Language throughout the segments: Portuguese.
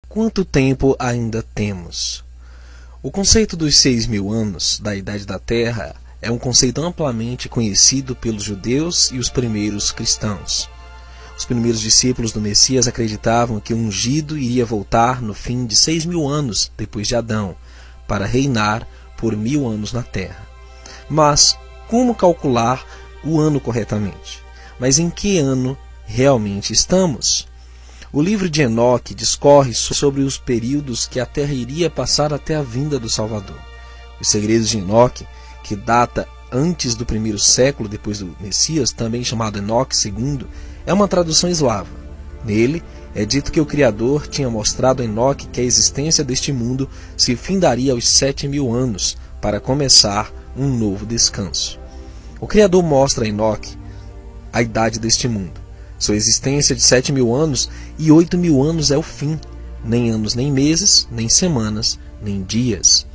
Quanto tempo ainda temos? O conceito dos 6.000 anos da Idade da Terra é um conceito amplamente conhecido pelos judeus e os primeiros cristãos. Os primeiros discípulos do Messias acreditavam que o ungido iria voltar no fim de 6.000 anos depois de Adão, para reinar por 1.000 anos na Terra. Mas como calcular o ano corretamente? Mas em que ano realmente estamos? O livro de Enoque discorre sobre os períodos que a Terra iria passar até a vinda do Salvador. Os segredos de Enoque, que data antes do primeiro século depois do Messias, também chamado Enoque II, é uma tradução eslava. Nele é dito que o Criador tinha mostrado a Enoque que a existência deste mundo se findaria aos 7.000 anos, para começar um novo descanso. O Criador mostra a Enoque a idade deste mundo, sua existência de 7.000 anos, e 8.000 anos é o fim, nem anos, nem meses, nem semanas, nem dias.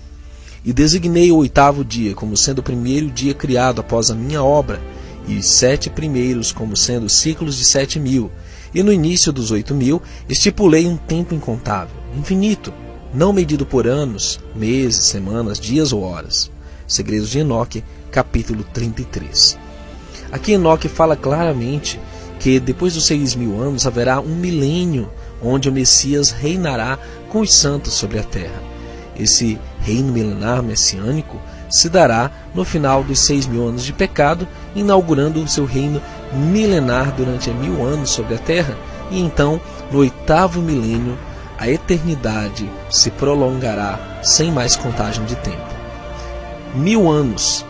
E designei o 8º dia como sendo o primeiro dia criado após a minha obra, e os 7 primeiros como sendo ciclos de 7.000, e no início dos 8.000 estipulei um tempo incontável, infinito, não medido por anos, meses, semanas, dias ou horas. Segredos de Enoque, capítulo 33. Aqui Enoque fala claramente que depois dos 6.000 anos haverá um milênio onde o Messias reinará com os santos sobre a terra. Esse reino milenar messiânico se dará no final dos 6.000 anos de pecado, inaugurando o seu reino milenar durante 1.000 anos sobre a terra, e então, no 8º milênio, a eternidade se prolongará sem mais contagem de tempo. 1.000 anos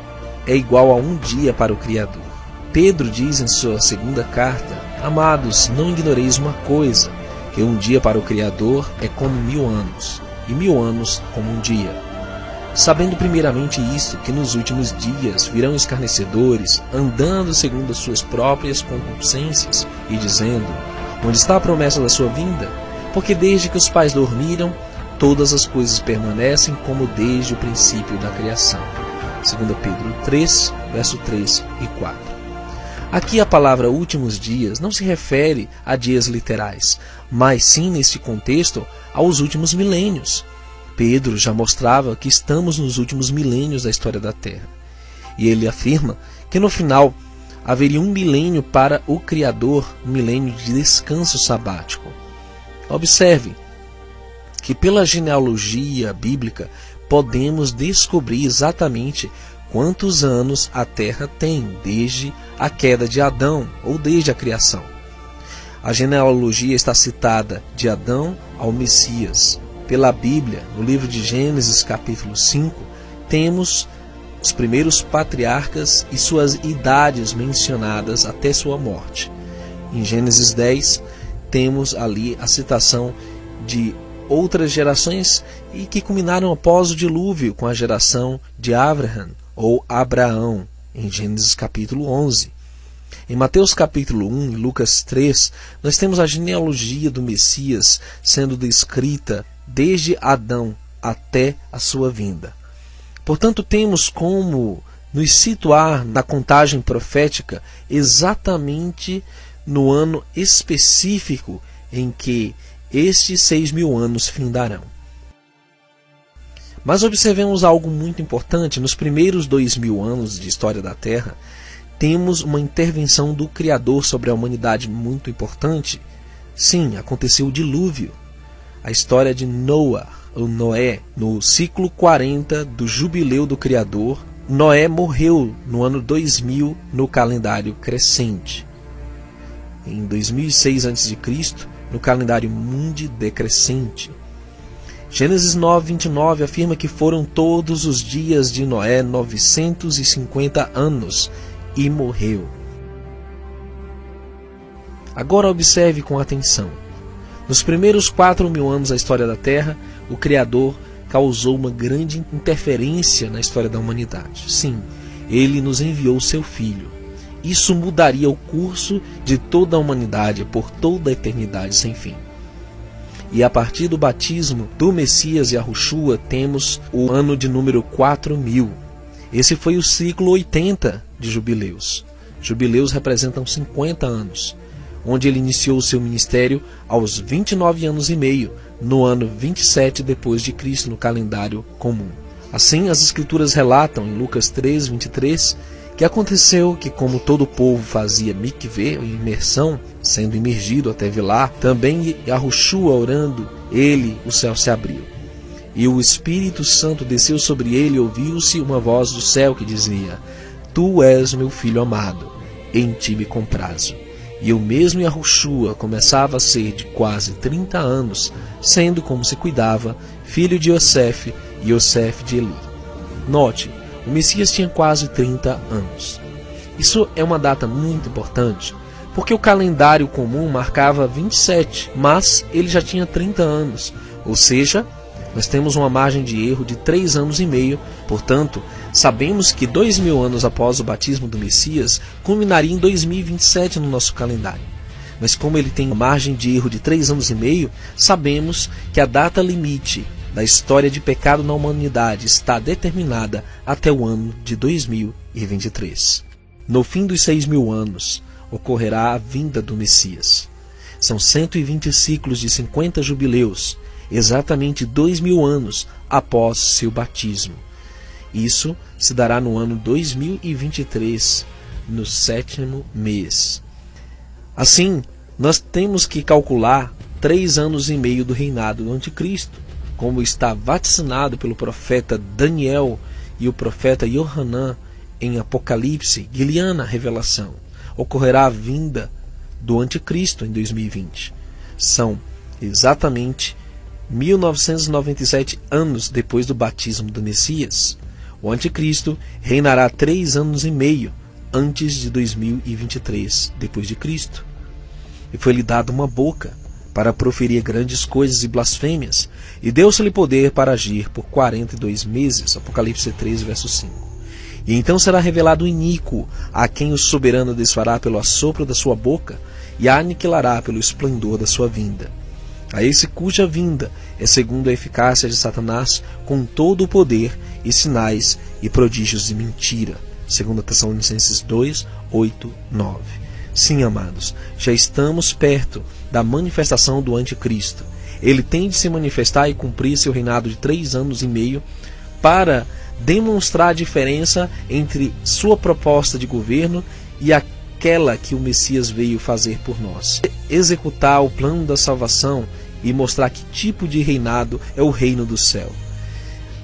é igual a um dia para o Criador. Pedro diz em sua segunda carta: Amados, não ignoreis uma coisa, que um dia para o Criador é como 1.000 anos, e 1.000 anos como um dia. Sabendo primeiramente isto, que nos últimos dias virão escarnecedores, andando segundo as suas próprias concupiscências, e dizendo: Onde está a promessa da sua vinda? Porque desde que os pais dormiram, todas as coisas permanecem como desde o princípio da criação. 2 Pedro 3, verso 3 e 4. Aqui a palavra últimos dias não se refere a dias literais, mas sim, neste contexto, aos últimos milênios. Pedro já mostrava que estamos nos últimos milênios da história da Terra. E ele afirma que no final haveria um milênio para o Criador, um milênio de descanso sabático. Observe que pela genealogia bíblica podemos descobrir exatamente quantos anos a Terra tem desde a queda de Adão, ou desde a criação. A genealogia está citada de Adão ao Messias. Pela Bíblia, no livro de Gênesis, capítulo 5, temos os primeiros patriarcas e suas idades mencionadas até sua morte. Em Gênesis 10, temos ali a citação de outras gerações e que culminaram após o dilúvio com a geração de Abraham ou Abraão, em Gênesis capítulo 11. Em Mateus capítulo 1 e Lucas 3, nós temos a genealogia do Messias sendo descrita desde Adão até a sua vinda. Portanto, temos como nos situar na contagem profética exatamente no ano específico em que estes 6.000 anos findarão. Mas observemos algo muito importante. Nos primeiros 2.000 anos de história da Terra, temos uma intervenção do Criador sobre a humanidade muito importante. Sim, aconteceu o dilúvio. A história de Noé, no ciclo 40 do jubileu do Criador, Noé morreu no ano 2000 no calendário crescente. Em 2006 a.C., no calendário mundi decrescente. Gênesis 9:29 afirma que foram todos os dias de Noé 950 anos e morreu. Agora observe com atenção. Nos primeiros 4.000 anos da história da Terra, o Criador causou uma grande interferência na história da humanidade. Sim, ele nos enviou seu Filho. Isso mudaria o curso de toda a humanidade por toda a eternidade sem fim. E a partir do batismo do Messias Yahushua, temos o ano de número 4.000. Esse foi o ciclo 80 de jubileus. Jubileus representam 50 anos, onde ele iniciou o seu ministério aos 29 anos e meio, no ano 27 depois de Cristo no calendário comum. Assim, as escrituras relatam em Lucas 3, 23, que aconteceu que, como todo o povo fazia mikvê, imersão, sendo imergido até Vilá, também Yahushua orando, o céu se abriu. E o Espírito Santo desceu sobre ele, e ouviu-se uma voz do céu que dizia: Tu és meu filho amado, em ti me comprazo. E o mesmo Yahushua começava a ser de quase 30 anos, sendo, como se cuidava, filho de Yosef e Yosef de Eli. Note, o Messias tinha quase 30 anos. Isso é uma data muito importante, porque o calendário comum marcava 27, mas ele já tinha 30 anos, ou seja, nós temos uma margem de erro de 3 anos e meio, portanto, sabemos que 2000 anos após o batismo do Messias, culminaria em 2027 no nosso calendário. Mas como ele tem uma margem de erro de 3 anos e meio, sabemos que a data limite da história de pecado na humanidade está determinada até o ano de 2023. No fim dos 6.000 anos, ocorrerá a vinda do Messias. São 120 ciclos de 50 jubileus, exatamente 2000 anos após seu batismo. Isso se dará no ano 2023, no 7º mês. Assim, nós temos que calcular 3 anos e meio do reinado do Anticristo, como está vaticinado pelo profeta Daniel e o profeta Yohanan em Apocalipse, e na Revelação. Ocorrerá a vinda do Anticristo em 2020. São exatamente 1997 anos depois do batismo do Messias. O Anticristo reinará 3 anos e meio antes de 2023 depois de Cristo. E foi-lhe dado uma boca para proferir grandes coisas e blasfêmias, e deu-se-lhe poder para agir por 42 meses. Apocalipse 3, verso 5. E então será revelado o iníquo, a quem o soberano desfará pelo assopro da sua boca, e a aniquilará pelo esplendor da sua vinda. A esse cuja vinda é segundo a eficácia de Satanás, com todo o poder e sinais e prodígios de mentira. 2 Tessalonicenses 2, 8, 9. Sim, amados, já estamos perto da manifestação do Anticristo. Ele tem de se manifestar e cumprir seu reinado de 3 anos e meio para demonstrar a diferença entre sua proposta de governo e aquela que o Messias veio fazer por nós. Executar o plano da salvação e mostrar que tipo de reinado é o reino do céu.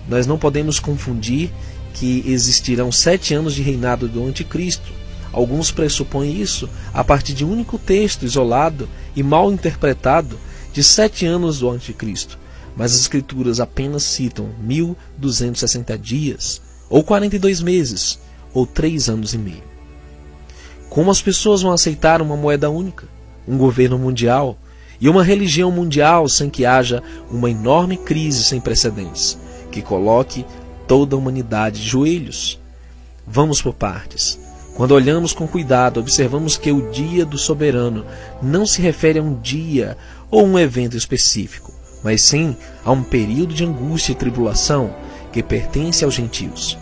Nós não podemos confundir que existirão 7 anos de reinado do Anticristo. Alguns pressupõem isso a partir de um único texto isolado e mal interpretado de 7 anos do Anticristo. Mas as Escrituras apenas citam 1260 dias, ou 42 meses, ou 3 anos e meio. Como as pessoas vão aceitar uma moeda única, um governo mundial e uma religião mundial sem que haja uma enorme crise sem precedentes, que coloque toda a humanidade de joelhos? Vamos por partes. Quando olhamos com cuidado, observamos que o dia do soberano não se refere a um dia ou um evento específico, mas sim a um período de angústia e tribulação que pertence aos gentios.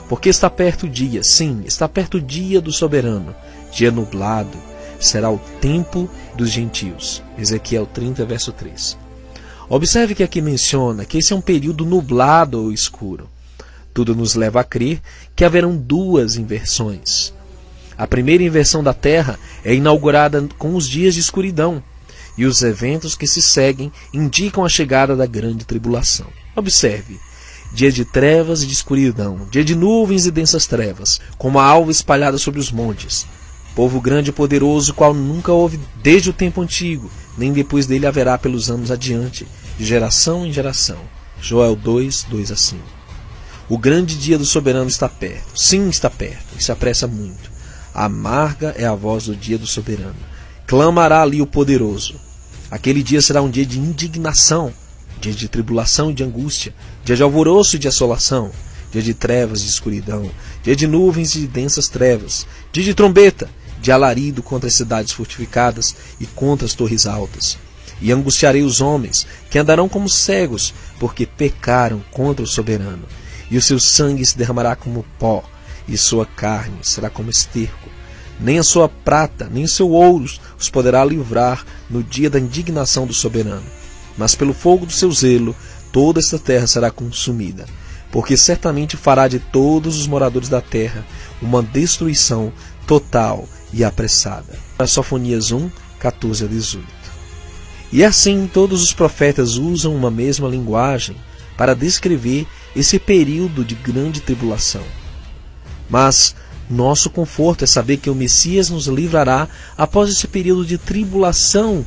Porque está perto o dia, sim, está perto o dia do soberano, dia nublado, será o tempo dos gentios. Ezequiel 30, verso 3. Observe que aqui menciona que esse é um período nublado ou escuro. Tudo nos leva a crer que haverão 2 inversões. A primeira inversão da Terra é inaugurada com os dias de escuridão, e os eventos que se seguem indicam a chegada da grande tribulação. Observe: dia de trevas e de escuridão, dia de nuvens e densas trevas, como a alva espalhada sobre os montes. Povo grande e poderoso, qual nunca houve desde o tempo antigo, nem depois dele haverá pelos anos adiante, de geração em geração. Joel 2, 2 a 5. O grande dia do soberano está perto. Sim, está perto, e se apressa muito. Amarga é a voz do dia do soberano. Clamará ali o poderoso. Aquele dia será um dia de indignação, dia de tribulação e de angústia, dia de alvoroço e de assolação, dia de trevas e de escuridão, dia de nuvens e de densas trevas, dia de trombeta, de alarido contra as cidades fortificadas e contra as torres altas. E angustiarei os homens, que andarão como cegos, porque pecaram contra o soberano. E o seu sangue se derramará como pó, e sua carne será como esterco. Nem a sua prata, nem o seu ouro os poderá livrar no dia da indignação do soberano. mas pelo fogo do seu zelo toda esta terra será consumida, porque certamente fará de todos os moradores da terra uma destruição total e apressada. Sofonias 1, 14 a 18. E assim todos os profetas usam uma mesma linguagem para descrever esse período de grande tribulação. Mas nosso conforto é saber que o Messias nos livrará após esse período de tribulação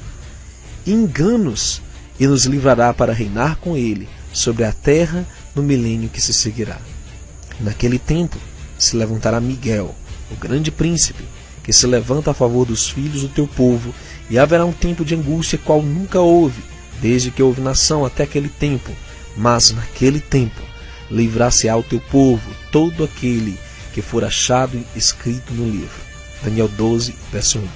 e enganos e nos livrará para reinar com ele sobre a terra no milênio que se seguirá. Naquele tempo se levantará Miguel, o grande príncipe, que se levanta a favor dos filhos do teu povo, e haverá um tempo de angústia qual nunca houve, desde que houve nação até aquele tempo. Mas naquele tempo livrar-se-á o teu povo, todo aquele que for achado escrito no livro. Daniel 12, verso 1.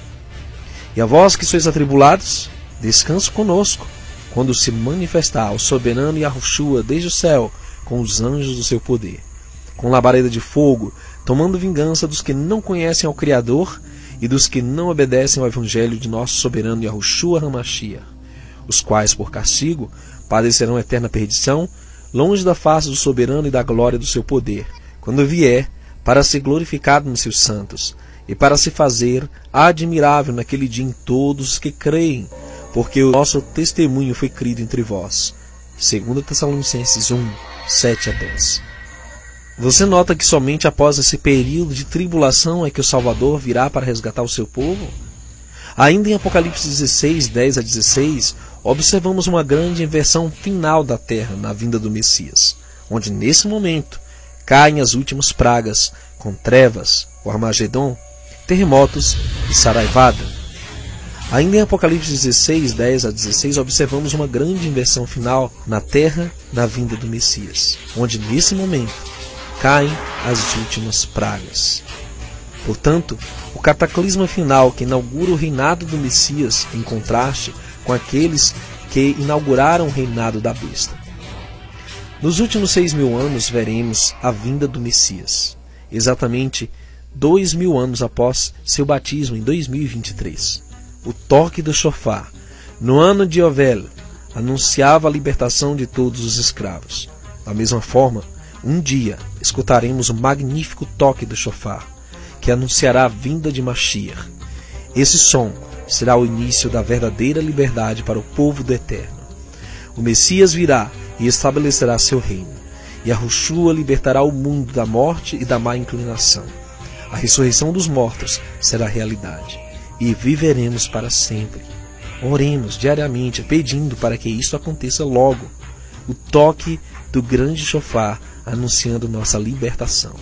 E a vós que sois atribulados, descanso conosco, quando se manifestar o soberano Yahushua desde o céu, com os anjos do seu poder, com labareda de fogo, tomando vingança dos que não conhecem ao Criador e dos que não obedecem ao evangelho de nosso soberano Yahushua HaMashiach, os quais, por castigo, padecerão eterna perdição, longe da face do soberano e da glória do seu poder, quando vier para ser glorificado nos seus santos, e para se fazer admirável naquele dia em todos os que creem, porque o nosso testemunho foi crido entre vós. 2 Tessalonicenses 1, 7 a 10. Você nota que somente após esse período de tribulação é que o Salvador virá para resgatar o seu povo? Ainda em Apocalipse 16, 10 a 16, observamos uma grande inversão final da terra na vinda do Messias, onde nesse momento caem as últimas pragas, com trevas, o Armagedon, terremotos e saraivada. Ainda em Apocalipse 16, 10 a 16, observamos uma grande inversão final na terra na vinda do Messias, onde nesse momento caem as últimas pragas. Portanto, o cataclisma final que inaugura o reinado do Messias, em contraste com aqueles que inauguraram o reinado da besta. Nos últimos 6.000 anos veremos a vinda do Messias, exatamente 2.000 anos após seu batismo em 2023. O toque do shofar, no ano de Yovel, anunciava a libertação de todos os escravos. Da mesma forma, um dia escutaremos o magnífico toque do shofar, que anunciará a vinda de Mashiach. Esse som será o início da verdadeira liberdade para o povo do Eterno. O Messias virá e estabelecerá seu reino, e Yahushua libertará o mundo da morte e da má inclinação. A ressurreição dos mortos será realidade, e viveremos para sempre. Oremos diariamente pedindo para que isso aconteça logo. O toque do grande shofar anunciando nossa libertação.